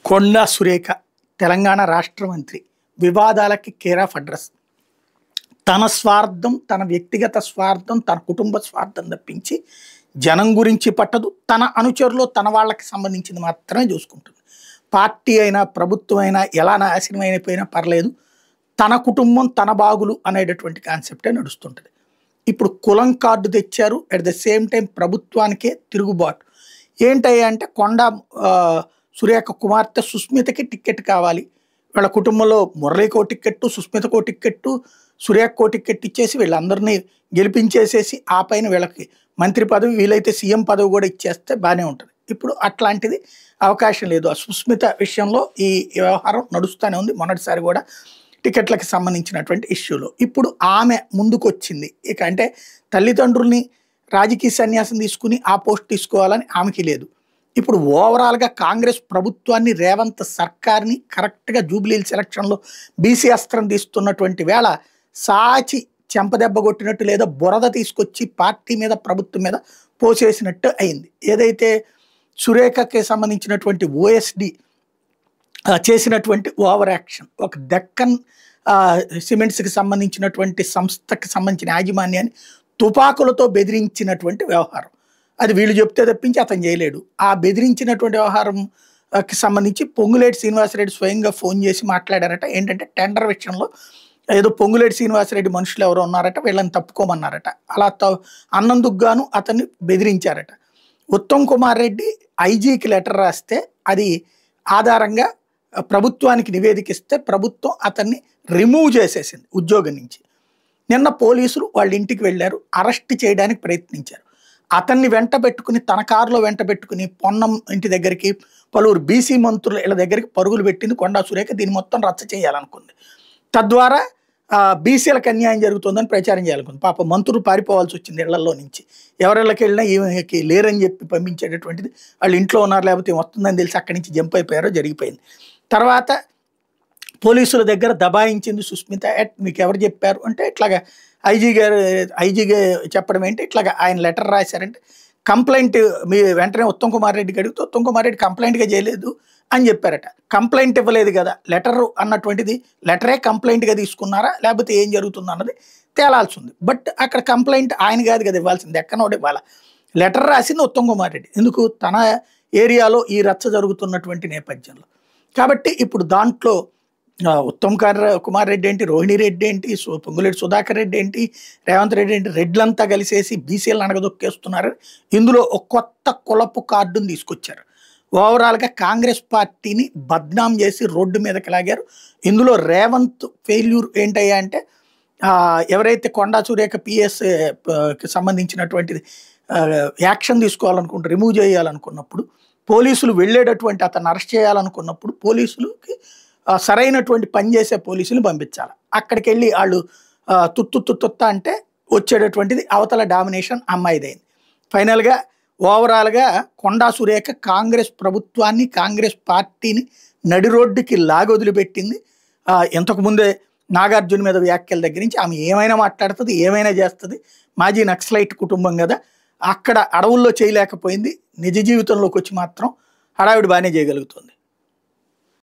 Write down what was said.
కొండా సురేఖ తెలంగాణ రాష్ట్ర మంత్రి వివాదాలకి care of address. తన స్వార్థం, తన వ్యక్తిగత స్వార్థం, తన కుటుంబ స్వార్థం తప్పించి జనం గురించి పట్టదు. తన అనుచరులు తన వాళ్ళకి సంబంధించింది మాత్రమే చూసుకుంటుంది. పార్టీ అయినా ప్రభుత్వం అయినా ఎలా నాశనం అయిపోయినా పర్లేదు, తన కుటుంబం తన బాగులు అనేటటువంటి కాన్సెప్టే నడుస్తుంటుంది. ఇప్పుడు కులం కార్డు తెచ్చారు, అట్ ద సేమ్ టైం ప్రభుత్వానికే తిరుగుబాటు. ఏంటయ్యా అంటే కొండా సురేఖ కుమార్తె సుస్మితకి టికెట్ కావాలి, వీళ్ళ కుటుంబంలో మురళీకో టికెట్టు, సుస్మితకో టికెట్టు, సురేఖకో టికెట్ ఇచ్చేసి వీళ్ళందరినీ గెలిపించేసేసి ఆ పైన వీళ్ళకి మంత్రి పదవి, వీలైతే సీఎం పదవి కూడా ఇచ్చేస్తే బాగానే ఉంటుంది. ఇప్పుడు అట్లాంటిది అవకాశం లేదు. ఆ సుస్మిత విషయంలో ఈ వ్యవహారం నడుస్తూనే ఉంది. మొన్నటిసారి కూడా టికెట్లకు సంబంధించినటువంటి ఇష్యూలో ఇప్పుడు ఆమె ముందుకొచ్చింది. ఇక అంటే తల్లిదండ్రుల్ని రాజకీయ సన్యాసం తీసుకుని ఆ పోస్ట్ తీసుకోవాలని ఆమెకి లేదు. ఇప్పుడు ఓవరాల్గా కాంగ్రెస్ ప్రభుత్వాన్ని, రేవంత్ సర్కార్ని కరెక్ట్గా జూబ్లీహిల్స్ ఎలక్షన్లో బీసీ అస్త్రం తీస్తున్నటువంటి వేళ సాచి చెంపదెబ్బ కొట్టినట్టు లేదా బురద తీసుకొచ్చి పార్టీ మీద ప్రభుత్వం మీద పోసేసినట్టు అయింది. ఏదైతే సురేఖకి సంబంధించినటువంటి ఓఎస్డి చేసినటువంటి ఓవర్ యాక్షన్, ఒక దక్కన్ సిమెంట్స్కి సంబంధించినటువంటి సంస్థకి సంబంధించిన యాజమాన్యాన్ని తుపాకులతో బెదిరించినటువంటి వ్యవహారం, అది వీళ్ళు చెప్తే తప్పించి అతను చేయలేడు. ఆ బెదిరించినటువంటి వ్యవహారంకి సంబంధించి పొంగులేటి శ్రీనివాసరెడ్డి స్వయంగా ఫోన్ చేసి మాట్లాడారట. ఏంటంటే టెండర్ విషయంలో ఏదో పొంగులేటి శ్రీనివాసరెడ్డి మనుషులు ఎవరో ఉన్నారట, వీళ్ళని తప్పుకోమన్నారట. అలా అన్నందుకు గాను అతన్ని బెదిరించారట. ఉత్తమ్ కుమార్ రెడ్డి ఐజీకి లెటర్ రాస్తే అది ఆధారంగా ప్రభుత్వానికి నివేదిక ఇస్తే ప్రభుత్వం అతన్ని రిమూవ్ చేసేసింది ఉద్యోగం నుంచి. నిన్న పోలీసులు వాళ్ళ ఇంటికి వెళ్ళారు, అరెస్ట్ చేయడానికి ప్రయత్నించారు. అతన్ని వెంట పెట్టుకుని, తన కారులో వెంట పెట్టుకుని పొన్నం ఇంటి దగ్గరికి, పలువురు బీసీ మంత్రులు ఇళ్ళ దగ్గరికి పరుగులు పెట్టింది కొండా సురేఖ. దీన్ని మొత్తం రచ్చ చేయాలనుకుంది. తద్వారా బీసీలకు అన్యాయం జరుగుతుందని ప్రచారం చేయాలనుకుంది. పాప మంత్రులు పారిపోవాల్సి వచ్చింది ఇళ్లలో నుంచి. ఎవరిళ్ళకి వెళ్ళినా ఈమెకి లేరని చెప్పి పంపించేటటువంటిది, వాళ్ళు ఇంట్లో ఉన్నారు లేకపోతే వస్తుందని తెలిసి అక్కడి నుంచి జంప్ అయిపోయారో జరిగిపోయింది. తర్వాత పోలీసుల దగ్గర దబాయించింది సుస్మిత. మీకు ఎవరు చెప్పారు అంటే ఇట్లాగా ఐజీగా చెప్పడం ఏంటి, ఇట్లాగా ఆయన లెటర్ రాశారంటే కంప్లైంట్ మీ వెంటనే ఉత్తమ్ కుమార్ రెడ్డికి అడిగితే ఉత్తమ్ కుమార్ రెడ్డి కంప్లైంట్గా చేయలేదు అని చెప్పారట. కంప్లైంట్ ఇవ్వలేదు కదా, లెటర్ అన్నటువంటిది లెటరే కంప్లైంట్గా తీసుకున్నారా లేకపోతే ఏం జరుగుతుంది అన్నది తేలాల్సి ఉంది. బట్ అక్కడ కంప్లైంట్ ఆయన కాదు కదా ఇవ్వాల్సింది, ఎక్కనోడు ఇవ్వాలి. లెటర్ రాసింది ఉత్తమ్ కుమార్ రెడ్డి. ఎందుకు, తన ఏరియాలో ఈ రచ్చ జరుగుతున్నటువంటి నేపథ్యంలో. కాబట్టి ఇప్పుడు దాంట్లో ఉత్తమ్ కుమార్ రెడ్డి ఏంటి, రోహిణి రెడ్డి ఏంటి, పొంగులేటి సుధాకర్ రెడ్డి ఏంటి, రేవంత్ రెడ్డి ఏంటి, రెడ్లంతా కలిసేసి బీసీలను అణగదొక్కేస్తున్నారు. ఇందులో ఒక కొత్త కులపు కార్డును తీసుకొచ్చారు. ఓవరాల్గా కాంగ్రెస్ పార్టీని బద్నాం చేసి రోడ్డు మీదకి లాగారు. ఇందులో రేవంత్ ఫెయిల్యూర్ ఏంటయ్యా అంటే ఎవరైతే కొండా సురేఖ పిఎస్కి సంబంధించినటువంటిది యాక్షన్ తీసుకోవాలనుకుంటారు, రిమూవ్ చేయాలనుకున్నప్పుడు పోలీసులు వెళ్ళేటటువంటి అతను అరెస్ట్ చేయాలనుకున్నప్పుడు పోలీసులకి సరైనటువంటి పని చేసే పోలీసులు పంపించాలి. అక్కడికి వెళ్ళి వాళ్ళు తుత్త అంటే వచ్చేటటువంటిది అవతల డామినేషన్ అమ్మాయిదైంది. ఫైనల్గా ఓవరాల్గా కొండా సురేఖ కాంగ్రెస్ ప్రభుత్వాన్ని, కాంగ్రెస్ పార్టీని నడి రోడ్డుకి లాగొదిలిపెట్టింది. ఇంతకుముందే నాగార్జున మీద వ్యాఖ్యల దగ్గర నుంచి ఆమె ఏమైనా మాట్లాడుతుంది, ఏమైనా చేస్తుంది. మాజీ నక్సలైట్ కుటుంబం కదా, అక్కడ అడవుల్లో చేయలేకపోయింది, నిజ జీవితంలోకి వచ్చి మాత్రం హడావిడి బాగానే చేయగలుగుతుంది.